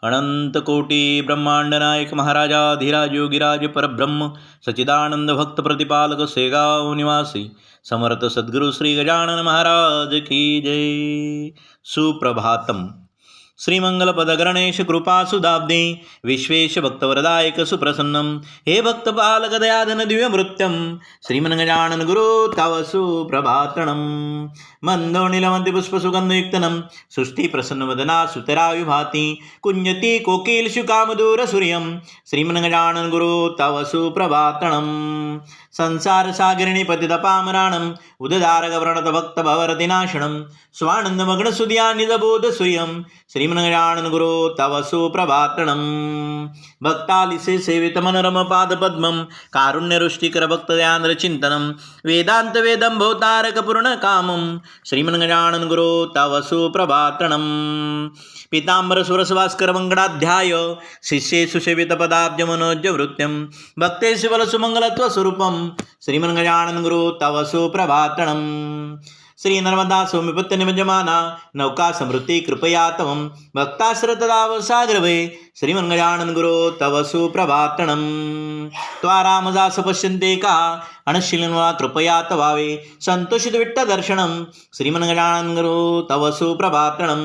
अनंत कोटी ब्रह्मांड नायक महाराजाधिराज योगीराज परब्रह्म सच्चिदानंद भक्त प्रतिपालक सेगाव निवासी समर्थ सद्गुरु श्री गजानन महाराज की जय. सुप्रभातम. श्रीमंगलपद गणेश कृपा सुदाब्दे विश्वेश भक्तवरदायक सुप्रसन्नम हे भक्तपालक दयाधन दिव्यमृत्यम श्रीमन्गजानन गुरु तव सुप्रभातणम मंदो नीलमंति पुष्पसुगंधयुक्तनम सृष्टि प्रसन्नवदना सुतरायुभाति कुंजति कोकिल शुकामदूर सूर्यम श्रीमन्गजानन गुरु तव सुप्रभातणम संसार सागरिणी पतितपामराणम उददारक व्रणत भक्त भवरतिनाशनम स्वानंद मग्न सुदिया निजबोध सूर्यम श्रीमन्गजानन गुरु तव सुप्रभातणम भक्तालिसे सेवित मनोरम पाद पद्मम कारुण्यरुष्टिकर भक्त दयान्द्र चिंतनम वेदांत वेदम भवतारक पूर्ण कामम श्रीमन्गजानन गुरु तव सुप्रभातणम पीतांबर सुरसभास्कर मंगळाध्याय शिष्ये सुसेवित पदाब्ज मनोज्य वृत्यम भक्ते शिवल सुमंगलत्व स्वरूपम श्रीमन्गजानन गुरु तव सुप्रभातणम श्री नर्मदा सौम्यपत्य निमज्जमाना नौका समृद्धि कृपया तवम भक्ताश्रतदाव सागरवे श्रीमन्गजानन गुरु तव सुप्रभातणम त्वारामदास पश्यन्ते का अनशीलन्वा कृपया तवावे संतोषित विट्ट दर्शनम श्रीमन्गजानन गुरु तव सुप्रभातणम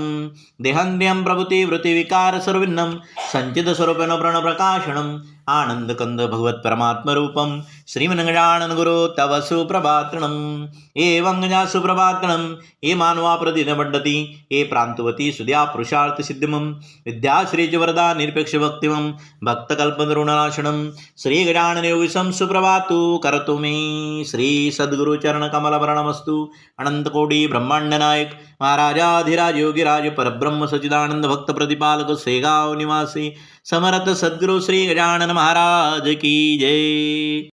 देहान्द्रियं प्रभृति वृत्ति विकार सर्विन्नम संचित स्वरूपेण प्रण प्रकाशनम आनंद कंद भगवत परमात्म रूपम श्रीमन्गजानन गुरु तव सुप्रभातणम एवं गजा सुप्रभातणम ये मानवा प्रतिदिन बड्डति ये प्रांतवती सुद्या पुरुषार्थ सिद्धिमम विद्याश्री वरदा निरपेक्ष भक्तिमम भक्तकल्पतरुणाशनम श्री गजानन योगिसम सुप्रभातु करतु मे श्री सद्गुरु चरण कमल प्रणमस्तु अनंत कोटी ब्रह्मांड नायक महाराजाधिराज योगीराज परब्रह्म सच्चिदानंद भक्त प्रतिपालक सेगाव निवासी समर्थ सद्गुरु श्री गजानन महाराज की जय.